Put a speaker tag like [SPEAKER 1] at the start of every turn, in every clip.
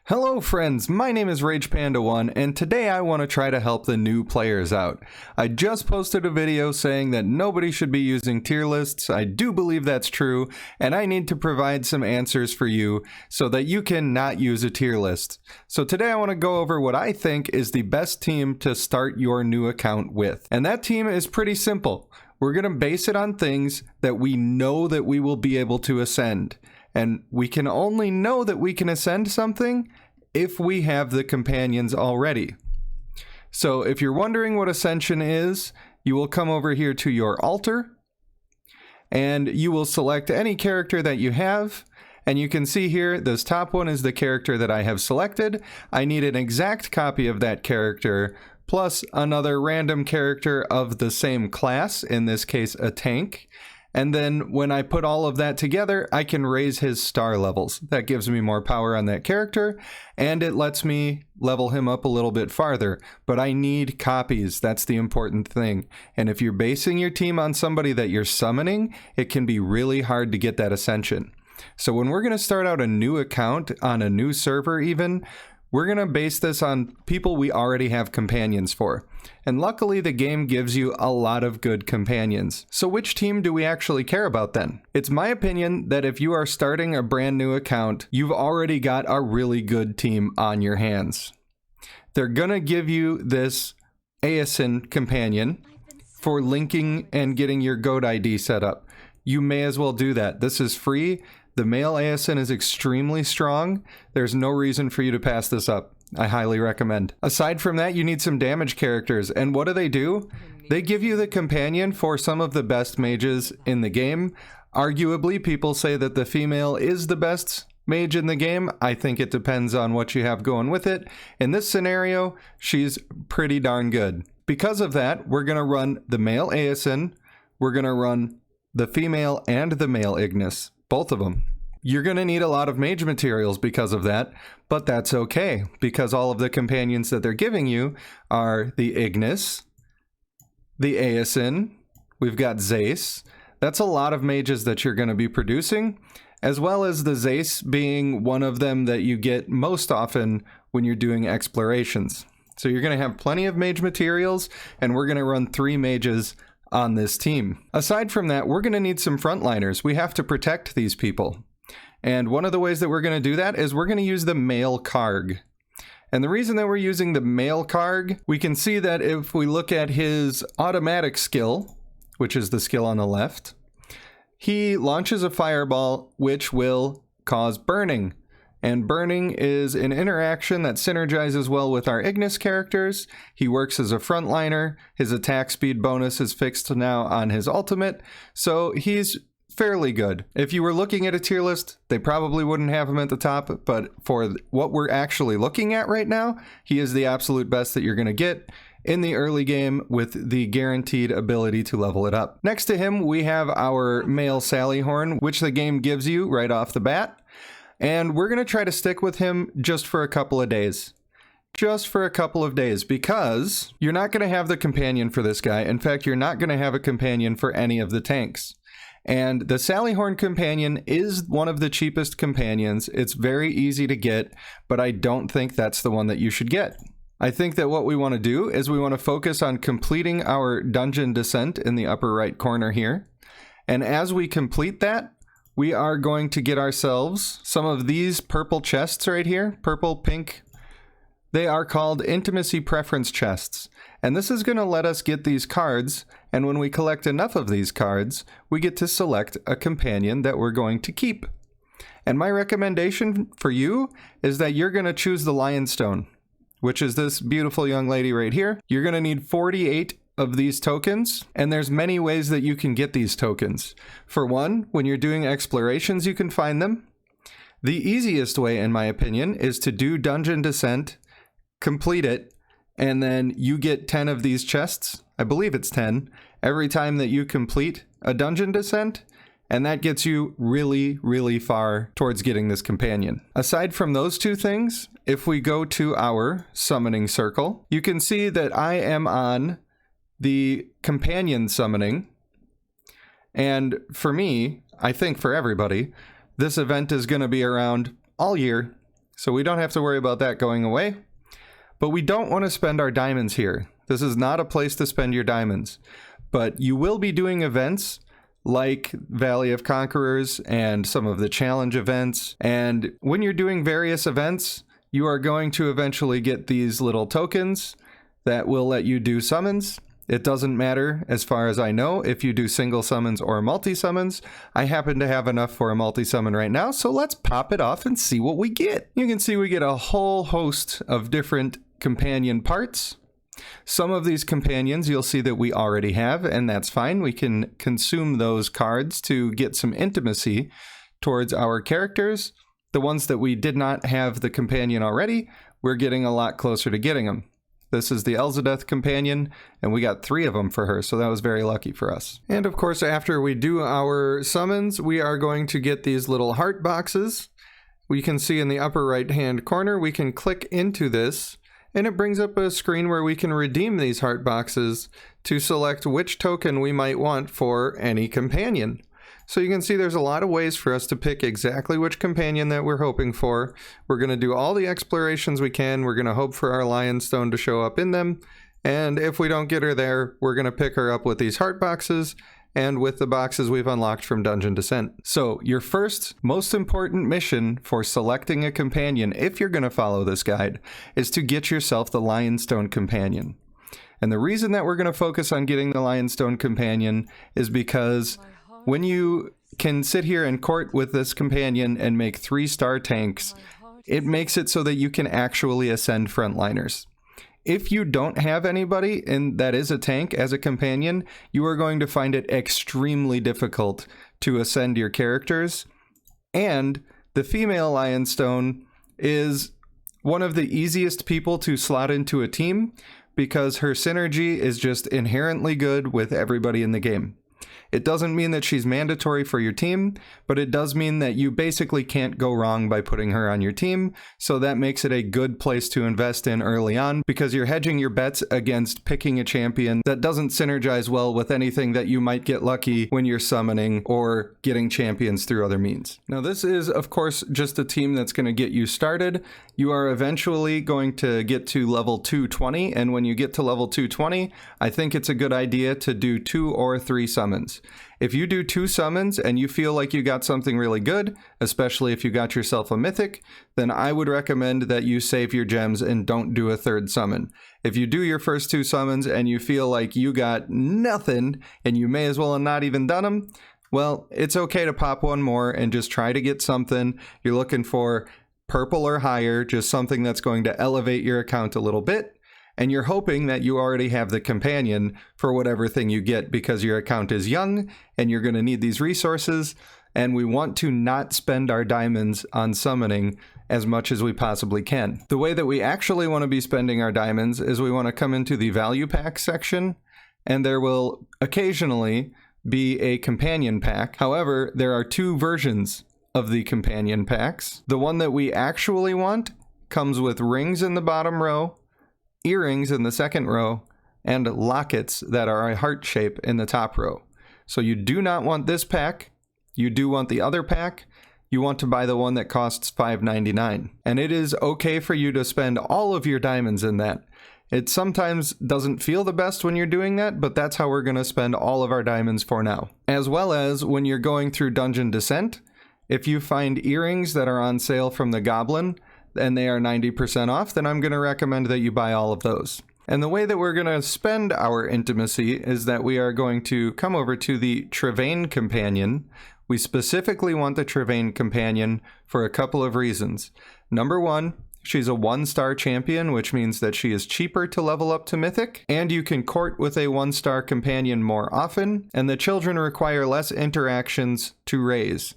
[SPEAKER 1] Hello friends, my name is RagePanda1 and today I want to try to help the new players out. I just posted a video saying that nobody should be using tier lists. I do believe that's true, and I need to provide some answers for you so that you can not use a tier list. So today I want to go over what I think is the best team to start your new account with. And that team is pretty simple. We're going to base it on things that we know that we will be able to ascend. And we can only know that we can ascend something if we have the companions already. So if you're wondering what Ascension is, you will come over here to your altar, and you will select any character that you have. And you can see here, this top one is the character that I have selected. I need an exact copy of that character, plus another random character of the same class, in this case a tank. And then when I put all of that together, I can raise his star levels. That gives me more power on that character, and it lets me level him up a little bit farther. But I need copies. That's the important thing. And if you're basing your team on somebody that you're summoning, it can be really hard to get that ascension. So when we're going to start out a new account on a new server even, we're going to base this on people we already have companions for. And luckily the game gives you a lot of good companions. So which team do we actually care about then? It's my opinion that if you are starting a brand new account, you've already got a really good team on your hands. They're going to give you this Ascension companion for linking and getting your goat ID set up. You may as well do that. This is free. The male Ascension is extremely strong. There's no reason for you to pass this up. I highly recommend. Aside from that, you need some damage characters. And what do? They give you the companion for some of the best mages in the game. Arguably, people say that the female is the best mage in the game. I think it depends on what you have going with it. In this scenario, she's pretty darn good. Because of that, we're going to run the male Ascension. We're going to run the female and the male Ignis. Both of them. You're going to need a lot of mage materials because of that, but that's okay, because all of the companions that they're giving you are the Ignis, the Ascension, we've got Zace. That's a lot of mages that you're going to be producing, as well as the Zace being one of them that you get most often when you're doing explorations. So you're going to have plenty of mage materials, and we're going to run 3 mages on this team. Aside from that, we're going to need some frontliners. We have to protect these people. And one of the ways that we're going to do that is we're going to use the male Karg. And the reason that we're using the male Karg, we can see that if we look at his automatic skill, which is the skill on the left, he launches a fireball which will cause burning. And burning is an interaction that synergizes well with our Ignis characters. He works as a frontliner. His attack speed bonus is fixed now on his ultimate, so he's fairly good. If you were looking at a tier list, they probably wouldn't have him at the top, but for what we're actually looking at right now, he is the absolute best that you're going to get in the early game with the guaranteed ability to level it up. Next to him, we have our male Sallyhorn, which the game gives you right off the bat. And we're going to try to stick with him just for a couple of days. Just for a couple of days, because you're not going to have the companion for this guy. In fact, you're not going to have a companion for any of the tanks. And the Sallyhorn companion is one of the cheapest companions. It's very easy to get, but I don't think that's the one that you should get. I think that what we want to do is we want to focus on completing our dungeon descent in the upper right corner here. And as we complete that, we are going to get ourselves some of these purple chests right here, purple, pink. They are called Intimacy Preference Chests. And this is going to let us get these cards, and when we collect enough of these cards, we get to select a companion that we're going to keep. And my recommendation for you is that you're going to choose the Lionstone, which is this beautiful young lady right here. You're going to need 48 of these tokens, and there's many ways that you can get these tokens. For one, when you're doing explorations, you can find them. The easiest way, in my opinion, is to do Dungeon Descent, complete it, and then you get 10 of these chests. I believe it's 10 every time that you complete a Dungeon Descent, and that gets you really, really far towards getting this companion. Aside from those two things, if we go to our summoning circle, you can see that I am on the companion summoning, and for me, I think for everybody, this event is going to be around all year. So we don't have to worry about that going away. But we don't want to spend our diamonds here. This is not a place to spend your diamonds. But you will be doing events like Valley of Conquerors and some of the challenge events. And when you're doing various events, you are going to eventually get these little tokens that will let you do summons. It doesn't matter, as far as I know, if you do single summons or multi-summons. I happen to have enough for a multi-summon right now, so let's pop it off and see what we get. You can see we get a whole host of different companion parts. Some of these companions you'll see that we already have, and that's fine. We can consume those cards to get some intimacy towards our characters. The ones that we did not have the companion already, we're getting a lot closer to getting them. This is the Elizabeth companion, and we got 3 of them for her, so that was very lucky for us. And of course, after we do our summons, we are going to get these little heart boxes. We can see in the upper right-hand corner, we can click into this, and it brings up a screen where we can redeem these heart boxes to select which token we might want for any companion. So you can see there's a lot of ways for us to pick exactly which companion that we're hoping for. We're going to do all the explorations we can. We're going to hope for our Lion's Stone to show up in them. And if we don't get her there, we're going to pick her up with these heart boxes and with the boxes we've unlocked from Dungeon Descent. So your first most important mission for selecting a companion, if you're going to follow this guide, is to get yourself the Lion's Stone companion. And the reason that we're going to focus on getting the Lion's Stone companion is because when you can sit here and court with this companion and make 3-star tanks, it makes it so that you can actually ascend frontliners. If you don't have anybody and that is a tank as a companion, you are going to find it extremely difficult to ascend your characters. And the female Lion's Stone is one of the easiest people to slot into a team because her synergy is just inherently good with everybody in the game. It doesn't mean that she's mandatory for your team, but it does mean that you basically can't go wrong by putting her on your team, so that makes it a good place to invest in early on, because you're hedging your bets against picking a champion that doesn't synergize well with anything that you might get lucky when you're summoning or getting champions through other means. Now this is, of course, just a team that's going to get you started. You are eventually going to get to level 220, and when you get to level 220, I think it's a good idea to do 2 or 3 summons. If you do 2 summons and you feel like you got something really good, especially if you got yourself a mythic, then I would recommend that you save your gems and don't do a 3rd summon. If you do your first 2 summons and you feel like you got nothing and you may as well have not even done them, well, it's okay to pop one more and just try to get something. You're looking for purple or higher, just something that's going to elevate your account a little bit. And you're hoping that you already have the companion for whatever thing you get, because your account is young and you're going to need these resources. And we want to not spend our diamonds on summoning as much as we possibly can. The way that we actually want to be spending our diamonds is we want to come into the value pack section, and there will occasionally be a companion pack. However, there are 2 versions of the companion packs. The one that we actually want comes with rings in the bottom row, earrings in the second row, and lockets that are a heart shape in the top row. So you do not want this pack. You do want the other pack. You want to buy the one that costs $5.99. And it is okay for you to spend all of your diamonds in that. It sometimes doesn't feel the best when you're doing that, but that's how we're going to spend all of our diamonds for now. As well as when you're going through Dungeon Descent, if you find earrings that are on sale from the Goblin and they are 90% off, then I'm going to recommend that you buy all of those. And the way that we're going to spend our intimacy is that we are going to come over to the Trevaine Companion. We specifically want the Trevaine Companion for a couple of reasons. Number 1, she's a 1-star champion, which means that she is cheaper to level up to Mythic, and you can court with a 1-star companion more often, and the children require less interactions to raise.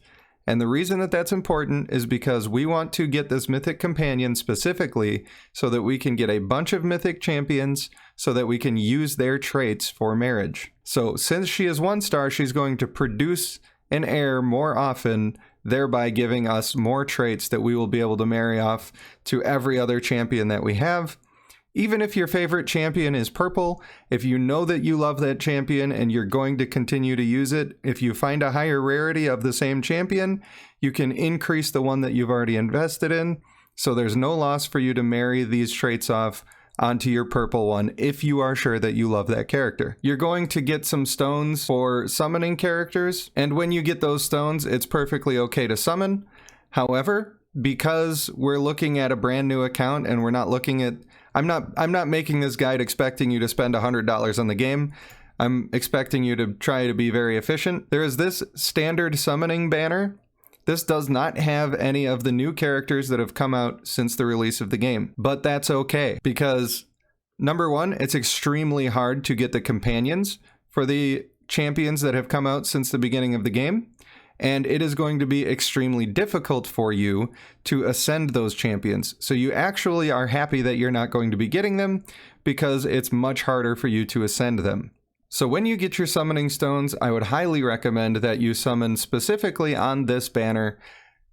[SPEAKER 1] And the reason that that's important is because we want to get this Mythic companion specifically so that we can get a bunch of Mythic champions so that we can use their traits for marriage. So since she is 1-star, she's going to produce an heir more often, thereby giving us more traits that we will be able to marry off to every other champion that we have. Even if your favorite champion is purple, if you know that you love that champion and you're going to continue to use it, if you find a higher rarity of the same champion, you can increase the one that you've already invested in. So there's no loss for you to marry these traits off onto your purple one if you are sure that you love that character. You're going to get some stones for summoning characters, and when you get those stones, it's perfectly okay to summon. However, because we're looking at a brand new account and we're not looking at... I'm not making this guide expecting you to spend $100 on the game. I'm expecting you to try to be very efficient. There is this standard summoning banner. This does not have any of the new characters that have come out since the release of the game, but that's okay because number one, it's extremely hard to get the companions for the champions that have come out since the beginning of the game, and it is going to be extremely difficult for you to ascend those champions. So you actually are happy that you're not going to be getting them because it's much harder for you to ascend them. So when you get your summoning stones, I would highly recommend that you summon specifically on this banner.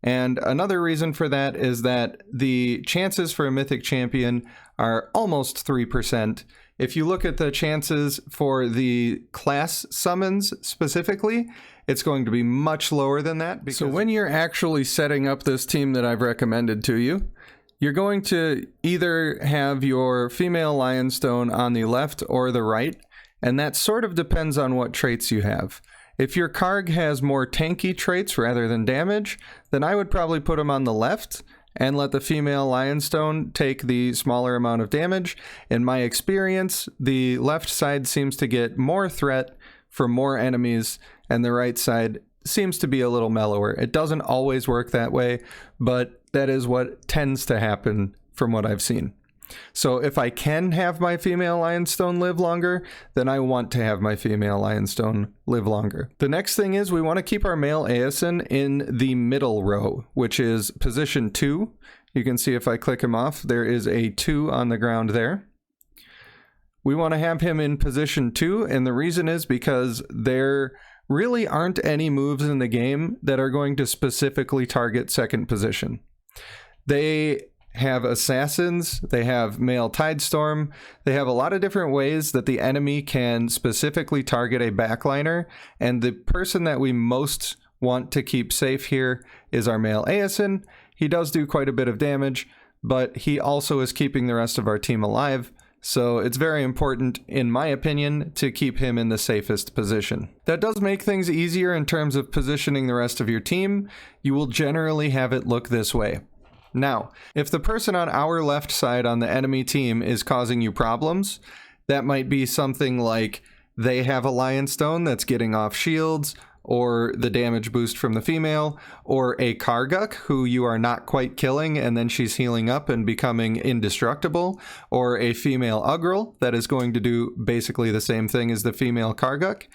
[SPEAKER 1] And another reason for that is that the chances for a mythic champion are almost 3%. If you look at the chances for the class summons specifically, it's going to be much lower than that. So when you're actually setting up this team that I've recommended to you, you're going to either have your female lionstone on the left or the right. And that sort of depends on what traits you have. If your Karg has more tanky traits rather than damage, then I would probably put him on the left and let the female lionstone take the smaller amount of damage. In my experience, the left side seems to get more threat from more enemies, and the right side seems to be a little mellower. It doesn't always work that way, but that is what tends to happen from what I've seen. So if I can have my female lionstone live longer, then I want to have my female lionstone live longer. The next thing is we want to keep our male Aeson in the middle row, which is position 2. You can see if I click him off, there is a 2 on the ground there. We want to have him in position 2, and the reason is because there really aren't any moves in the game that are going to specifically target second position. They have assassins, they have male tidestorm, they have a lot of different ways that the enemy can specifically target a backliner, and the person that we most want to keep safe here is our male Aeson. He does do quite a bit of damage, but he also is keeping the rest of our team alive, so it's very important, in my opinion, to keep him in the safest position. That does make things easier in terms of positioning the rest of your team. You will generally have it look this way. Now, if the person on our left side on the enemy team is causing you problems, that might be something like they have a lionstone that's getting off shields, or the damage boost from the female, or a Karguk who you are not quite killing and then she's healing up and becoming indestructible, or a female Ugrel that is going to do basically the same thing as the female Karguk.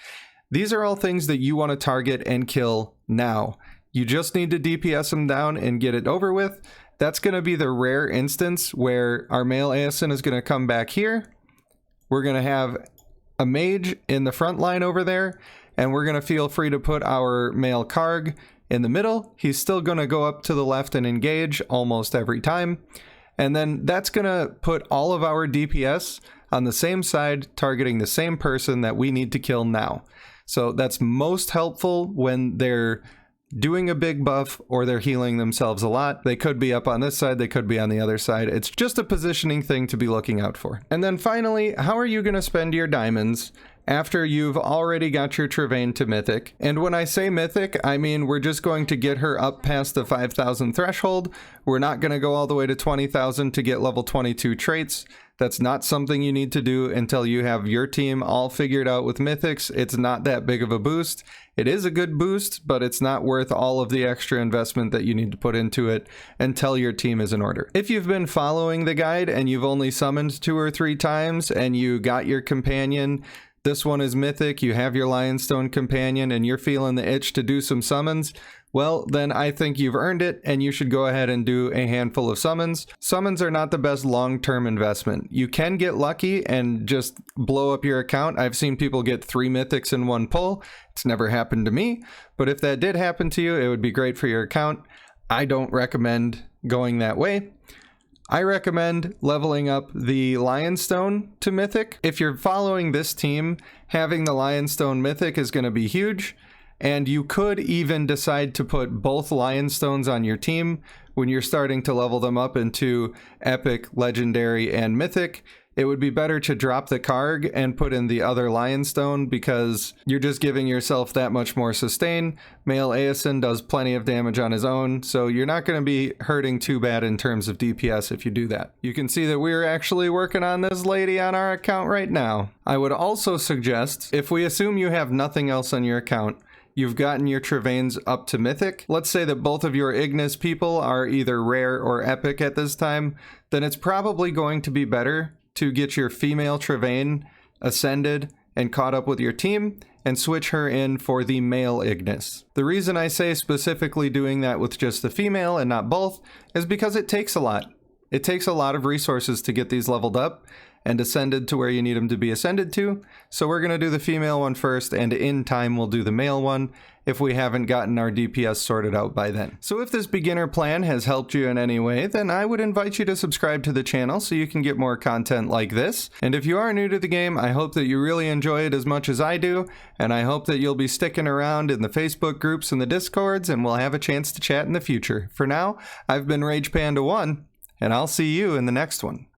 [SPEAKER 1] These are all things that you want to target and kill now. You just need to DPS them down and get it over with. That's going to be the rare instance where our male Aeson is going to come back here. We're going to have a mage in the front line over there, and we're going to feel free to put our male Karg in the middle. He's still going to go up to the left and engage almost every time. And then that's going to put all of our DPS on the same side, targeting the same person that we need to kill now. So that's most helpful when they're doing a big buff or they're healing themselves a lot. They could be up on this side, they could be on the other side. It's just a positioning thing to be looking out for. And then finally, how are you going to spend your diamonds after you've already got your Trevaine to Mythic? And when I say Mythic, I mean we're just going to get her up past the 5,000 threshold. We're not going to go all the way to 20,000 to get level 22 traits. That's not something you need to do until you have your team all figured out with Mythics. It's not that big of a boost. It is a good boost, but it's not worth all of the extra investment that you need to put into it until your team is in order. If you've been following the guide and you've only summoned 2 or 3 times and you got your companion, this one is Mythic, you have your Lionstone companion, and you're feeling the itch to do some summons, well, then I think you've earned it, and you should go ahead and do a handful of summons. Summons are not the best long-term investment. You can get lucky and just blow up your account. I've seen people get 3 Mythics in one pull. It's never happened to me, but if that did happen to you, it would be great for your account. I don't recommend going that way. I recommend leveling up the Lionstone to Mythic. If you're following this team, having the Lionstone Mythic is going to be huge, and you could even decide to put both Lionstones on your team, when you're starting to level them up into epic, legendary, and mythic, it would be better to drop the Karg and put in the other Lionstone because you're just giving yourself that much more sustain. Male Aeson does plenty of damage on his own, so you're not going to be hurting too bad in terms of DPS if you do that. You can see that we're actually working on this lady on our account right now. I would also suggest, if we assume you have nothing else on your account, you've gotten your Trevaines up to Mythic. Let's say that both of your Ignis people are either rare or epic at this time, then it's probably going to be better to get your female Trevaine ascended and caught up with your team and switch her in for the male Ignis. The reason I say specifically doing that with just the female and not both is because it takes a lot. It takes a lot of resources to get these leveled up and ascended to where you need them to be ascended to. So we're going to do the female one first, and in time we'll do the male one if we haven't gotten our DPS sorted out by then. So if this beginner plan has helped you in any way, then I would invite you to subscribe to the channel so you can get more content like this. And if you are new to the game, I hope that you really enjoy it as much as I do, and I hope that you'll be sticking around in the Facebook groups and the Discords, and we'll have a chance to chat in the future. For now, I've been Rage Panda 1, and I'll see you in the next one.